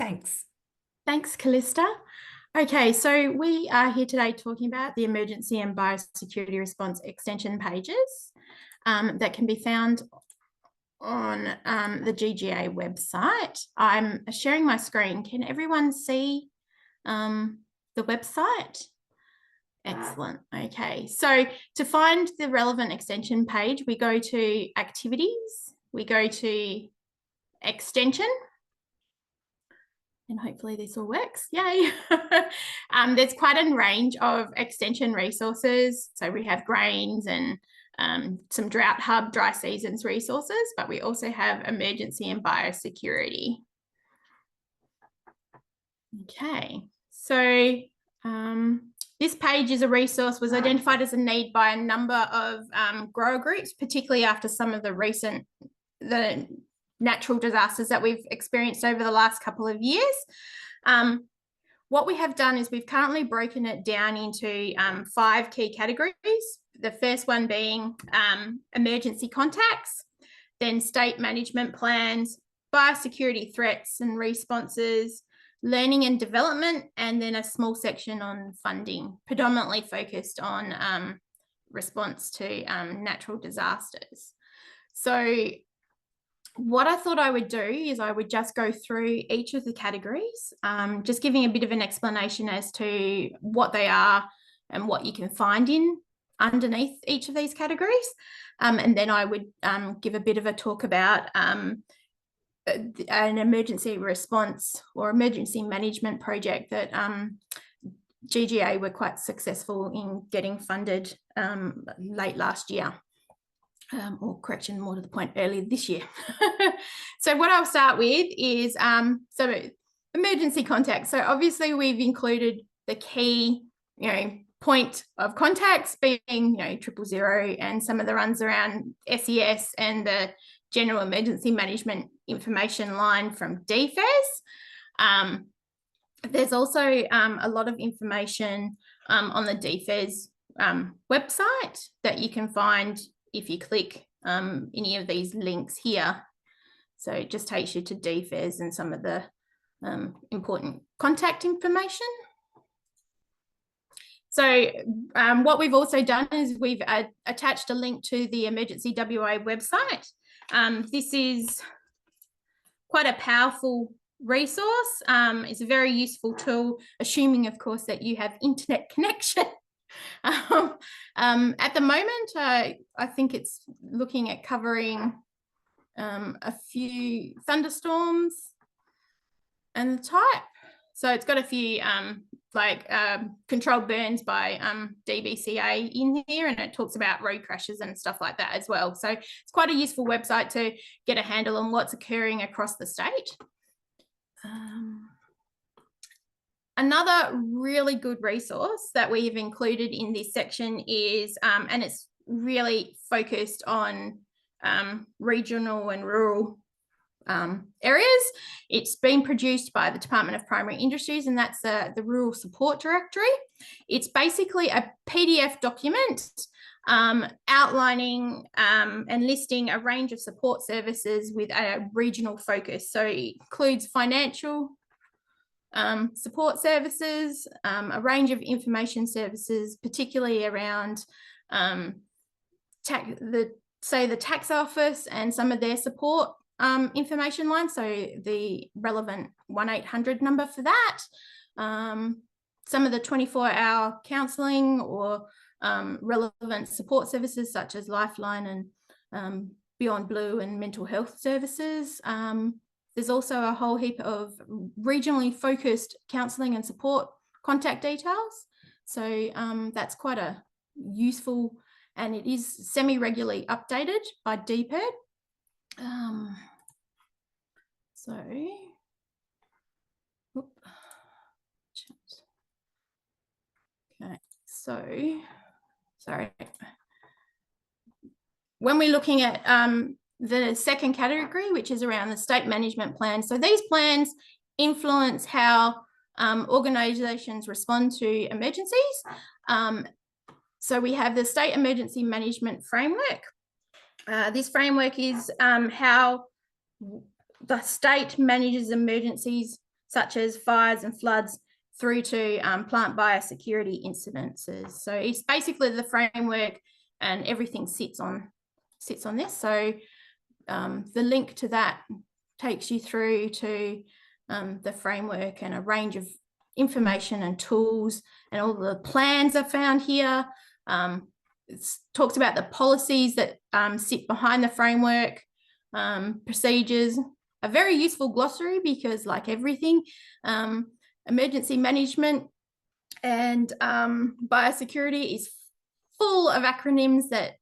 Thanks. Thanks, Callista. Okay, so we are here today talking about the emergency and biosecurity response extension pages that can be found on the GGA website. I'm sharing my screen. Can everyone see the website? Excellent. Okay, so to find the relevant extension page, we go to activities, we go to extension, and hopefully this all works. Yay. There's quite a range of extension resources. So we have grains and some drought hub dry seasons resources, but we also have emergency and biosecurity. Okay, so this page is a resource, was identified as a need by a number of grower groups, particularly after some of the natural disasters that we've experienced over the last couple of years. What we have done is we've currently broken it down into 5 key categories. The first one being emergency contacts, then state management plans, biosecurity threats and responses, learning and development, and then a small section on funding, predominantly focused on response to natural disasters. So what I thought I would do is I would just go through each of the categories, just giving a bit of an explanation as to what they are and what you can find underneath each of these categories. And then I would give a bit of a talk about an emergency response or emergency management project that GGA were quite successful in getting funded late last year. Or correction, more to the point, earlier this year. So what I'll start with is so emergency contact. So obviously we've included the key, point of contacts being, 000 and some of the runs around SES and the General Emergency Management Information Line from DFES. There's also a lot of information on the DFES website that you can find if you click any of these links here. So it just takes you to DFES and some of the important contact information. So what we've also done is we've attached a link to the Emergency WA website. This is quite a powerful resource. It's a very useful tool, assuming, of course, that you have internet connection. At the moment, I think it's looking at covering a few thunderstorms and the type. So it's got a few controlled burns by DBCA in here, and it talks about road crashes and stuff like that as well. So it's quite a useful website to get a handle on what's occurring across the state. Another really good resource that we've included in this section is, and it's really focused on regional and rural areas. It's been produced by the Department of Primary Industries, and that's the Rural Support Directory. It's basically a PDF document outlining and listing a range of support services with a regional focus. So it includes financial support services, a range of information services, particularly around the tax office and some of their support information lines, so the relevant 1-800 number for that, some of the 24-hour counselling or relevant support services such as Lifeline and Beyond Blue and mental health services. There's also a whole heap of regionally focused counselling and support contact details. So that's quite a useful, and it is semi-regularly updated by DPIRD. Sorry. When we're looking at the second category, which is around the state management plan. So these plans influence how organisations respond to emergencies. So we have the State Emergency Management Framework. This framework is how the state manages emergencies such as fires and floods, through to plant biosecurity incidences. So it's basically the framework, and everything sits on this. So the link to that takes you through to the framework and a range of information and tools, and all the plans are found here. It talks about the policies that sit behind the framework, procedures, a very useful glossary, because like everything, emergency management and biosecurity is full of acronyms that,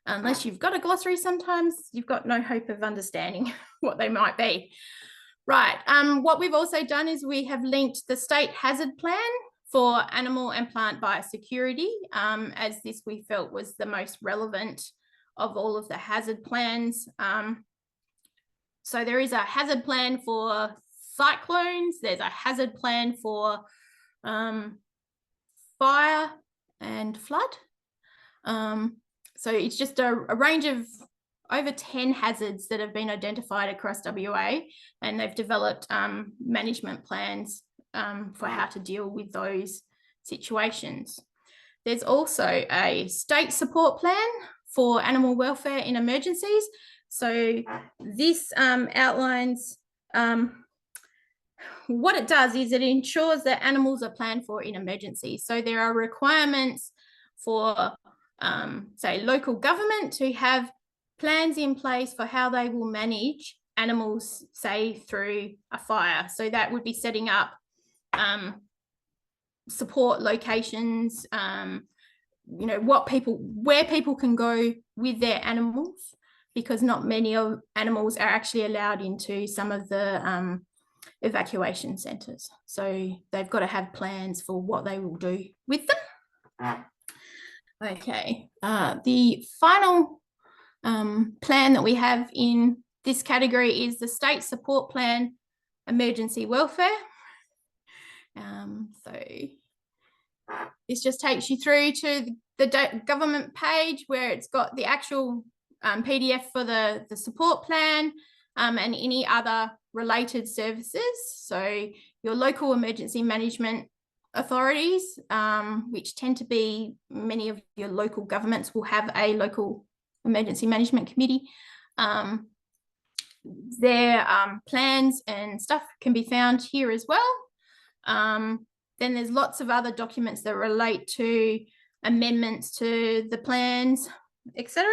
unless you've got a glossary, sometimes you've got no hope of understanding what they might be. Right, what we've also done is we have linked the state hazard plan for animal and plant biosecurity, as this we felt was the most relevant of all of the hazard plans. So there is a hazard plan for cyclones, there's a hazard plan for fire and flood. So it's just a range of over 10 hazards that have been identified across WA, and they've developed management plans for how to deal with those situations. There's also a state support plan for animal welfare in emergencies. So this outlines what it does is it ensures that animals are planned for in emergencies. So there are requirements for, say, local government to have plans in place for how they will manage animals, say, through a fire. So that would be setting up support locations, you know, where people can go with their animals, because not many of animals are actually allowed into some of the evacuation centres. So they've got to have plans for what they will do with them. Okay, the final plan that we have in this category is the state support plan emergency welfare. So this just takes you through to the government page, where it's got the actual PDF for the support plan and any other related services. So your local emergency management authorities, which tend to be many of your local governments, will have a local emergency management committee. Their plans and stuff can be found here as well. Then there's lots of other documents that relate to amendments to the plans, etc.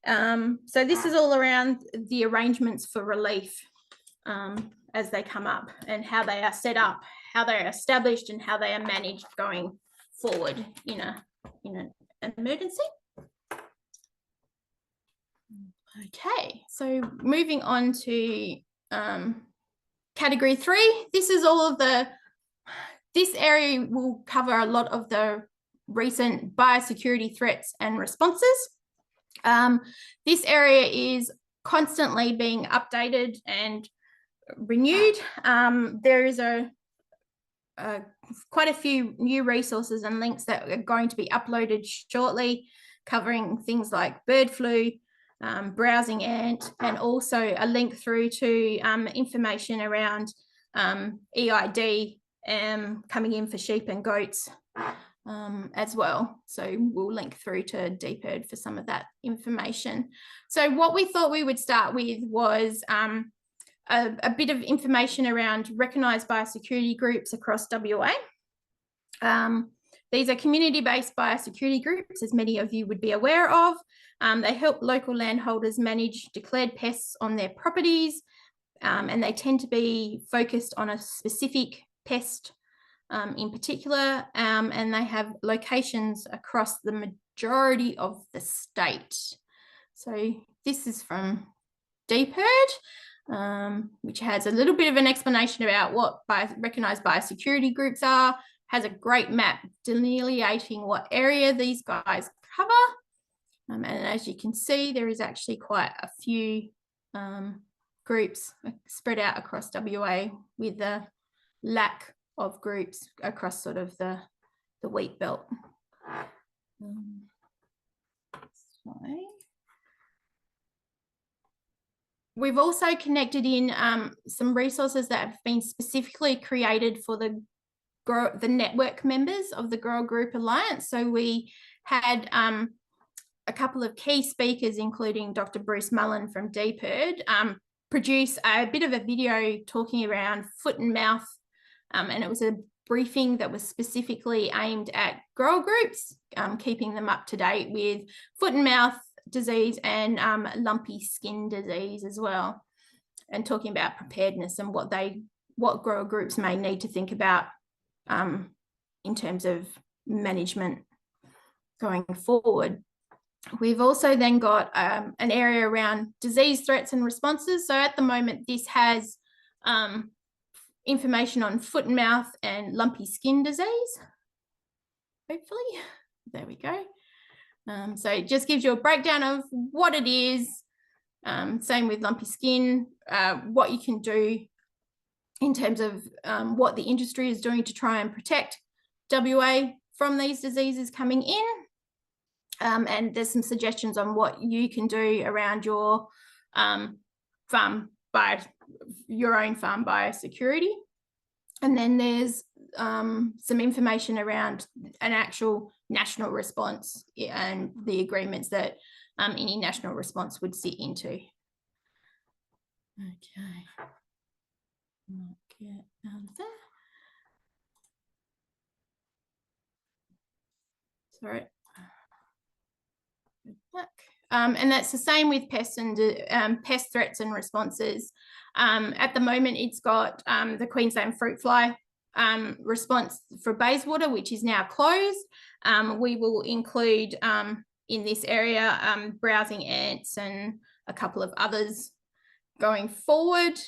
So this is all around the arrangements for relief as they come up, and how they are set up, how they're established, and how they are managed going forward in an emergency. Okay, so moving on to category 3. This is all of this area will cover a lot of the recent biosecurity threats and responses. This area is constantly being updated and renewed. There is quite a few new resources and links that are going to be uploaded shortly, covering things like bird flu, browsing ant, and also a link through to information around EID coming in for sheep and goats as well. So we'll link through to DPIRD for some of that information. So what we thought we would start with was a bit of information around recognised biosecurity groups across WA. These are community-based biosecurity groups, as many of you would be aware of. They help local landholders manage declared pests on their properties, and they tend to be focused on a specific pest in particular, and they have locations across the majority of the state. So this is from DPIRD, which has a little bit of an explanation about what recognised biosecurity groups are, has a great map delineating what area these guys cover. And as you can see, there is actually quite a few groups spread out across WA, with a lack of groups across sort of the wheat belt. we've also connected in some resources that have been specifically created for the network members of the Grower Group Alliance. So we had a couple of key speakers, including Dr. Bruce Mullen from DPIRD, produce a bit of a video talking around foot and mouth, and it was a briefing that was specifically aimed at grower groups, keeping them up to date with foot and mouth disease and lumpy skin disease as well, and talking about preparedness and what grower groups may need to think about in terms of management going forward. We've also then got an area around disease threats and responses. So at the moment, this has information on foot and mouth and lumpy skin disease, hopefully. There we go. So it just gives you a breakdown of what it is. Same with lumpy skin, what you can do in terms of what the industry is doing to try and protect WA from these diseases coming in. And there's some suggestions on what you can do around your own farm biosecurity. And then there's some information around an actual national response and the agreements that any national response would sit into. Okay. I'll get out of there. Sorry. And that's the same with pests and pest threats and responses. At the moment, it's got the Queensland fruit fly response for Bayswater, which is now closed. We will include in this area browsing ants and a couple of others going forward.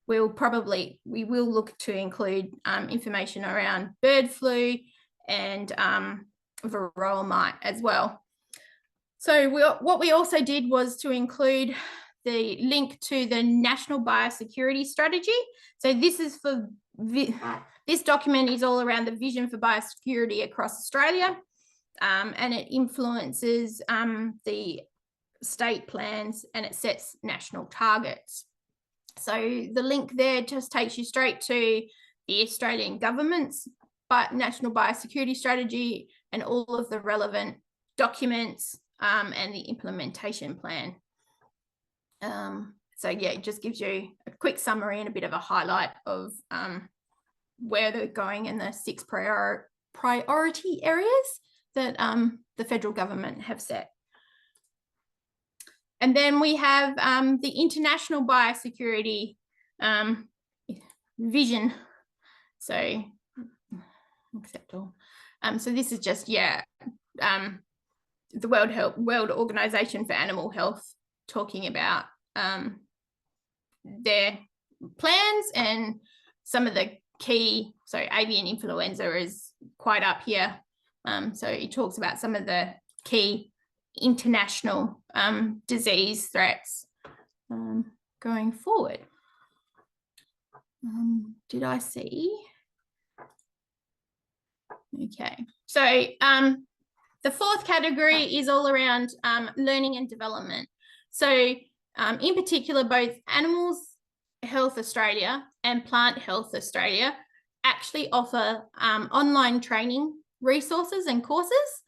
We will look to include information around bird flu and varroa mite as well. So what we also did was to include the link to the National Biosecurity Strategy. So this is for this document is all around the vision for biosecurity across Australia, and it influences the state plans and it sets national targets. So the link there just takes you straight to the Australian government's National Biosecurity Strategy and all of the relevant documents and the implementation plan. So yeah, it just gives you a quick summary and a bit of a highlight of where they're going and the 6 priority areas that the federal government have set. And then we have the international biosecurity vision. So accept all. So this is just, yeah, the World Organization for Animal Health talking about their plans and some of the key, so avian influenza is quite up here. So it talks about some of the key international disease threats going forward. Did I see? Okay, so the 4th category is all around learning and development. So in particular, both Animals Health Australia and Plant Health Australia actually offer online training resources and courses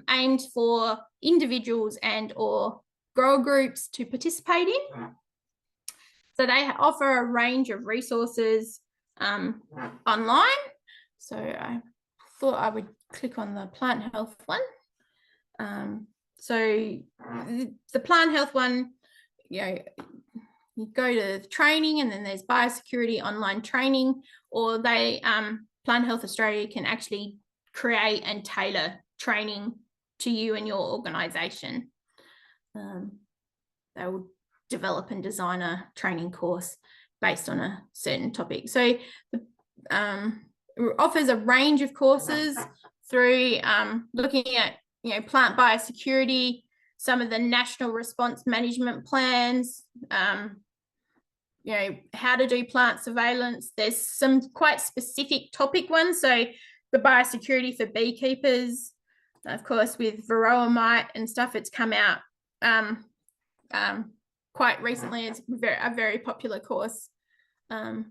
aimed for individuals and or grower groups to participate in. So they offer a range of resources online. So I thought I would click on the plant health one. So the plant health one, you know, you go to training and then there's biosecurity online training, or they Plant Health Australia can actually create and tailor training to you and your organisation. They will develop and design a training course based on a certain topic. So it offers a range of courses through looking at, you know, plant biosecurity, some of the national response management plans, you know, how to do plant surveillance. There's some quite specific topic ones. So the biosecurity for beekeepers, of course, with varroa mite and stuff, it's come out quite recently. It's a very popular course and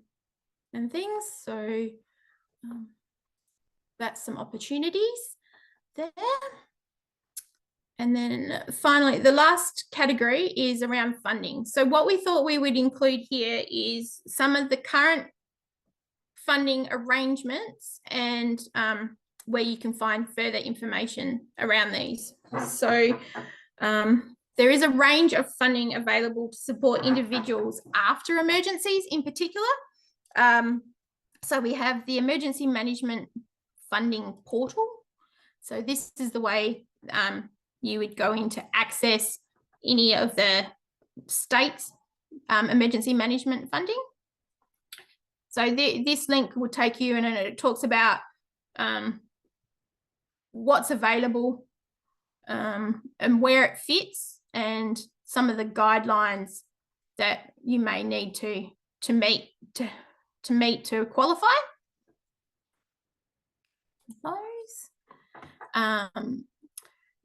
things. So that's some opportunities there. And then finally, the last category is around funding. So what we thought we would include here is some of the current funding arrangements and where you can find further information around these. So there is a range of funding available to support individuals after emergencies in particular. So we have the Emergency Management Funding Portal. So this is the way you would go in to access any of the state's emergency management funding. So this link will take you and it talks about what's available and where it fits and some of the guidelines that you may need to meet to qualify. Those.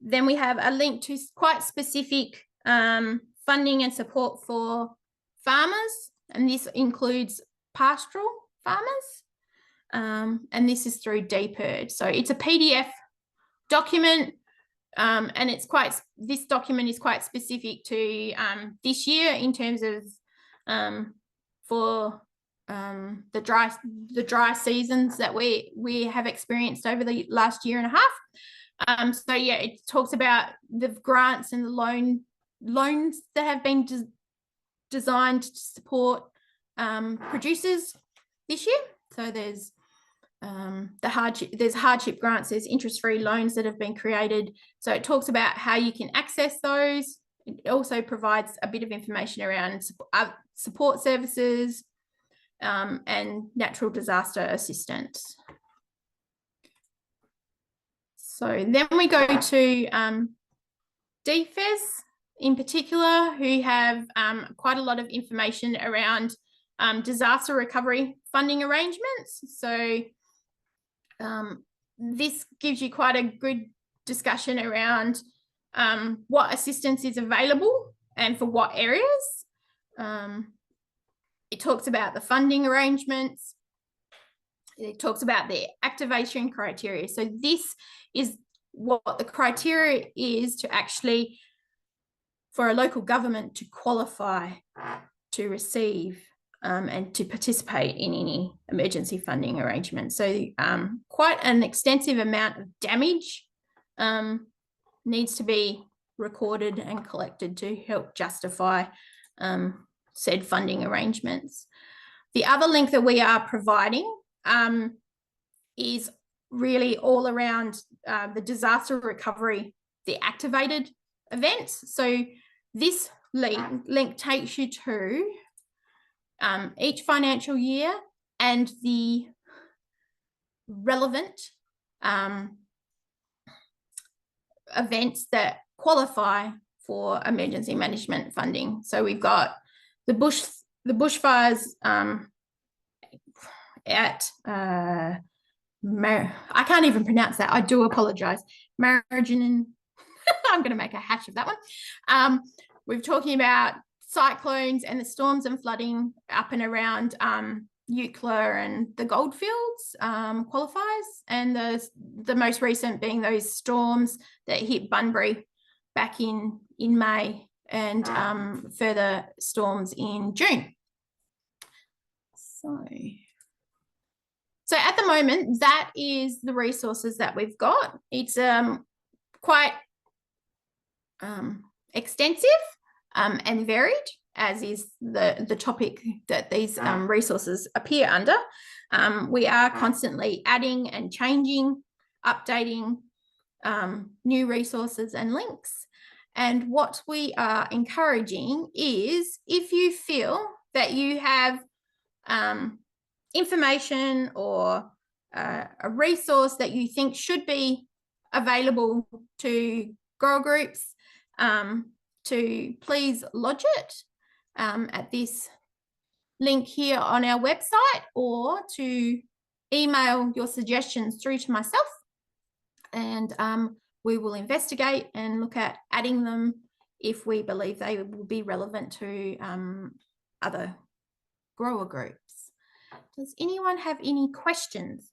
Then we have a link to quite specific funding and support for farmers, and this includes pastoral farmers, and this is through DPIRD. So it's a PDF document, and this document is quite specific to this year in terms of for the dry seasons that we have experienced over the last year and a half. So yeah, it talks about the grants and the loans that have been designed to support producers this year. So there's hardship grants, there's interest-free loans that have been created. So it talks about how you can access those. It also provides a bit of information around support services and natural disaster assistance. So then we go to DFES in particular, who have quite a lot of information around disaster recovery funding arrangements. So this gives you quite a good discussion around what assistance is available and for what areas. It talks about the funding arrangements. It talks about the activation criteria. So this is what the criteria is to actually, for a local government to qualify to receive and to participate in any emergency funding arrangement. So quite an extensive amount of damage needs to be recorded and collected to help justify said funding arrangements. The other link that we are providing is really all around the disaster recovery, the activated events. So this link takes you to each financial year and the relevant events that qualify for emergency management funding. So we've got the bushfires at I can't even pronounce that. I do apologize. Marignan. I'm going to make a hash of that one. We're talking about cyclones and the storms and flooding up and around Eucla and the Goldfields qualifies, and the most recent being those storms that hit Bunbury back in May, and further storms in June. So at the moment, that is the resources that we've got. It's quite extensive and varied, as is the topic that these resources appear under. We are constantly adding and changing, updating new resources and links. And what we are encouraging is, if you feel that you have information or a resource that you think should be available to grower groups, to please lodge it at this link here on our website, or to email your suggestions through to myself, and we will investigate and look at adding them if we believe they will be relevant to other grower groups. Does anyone have any questions?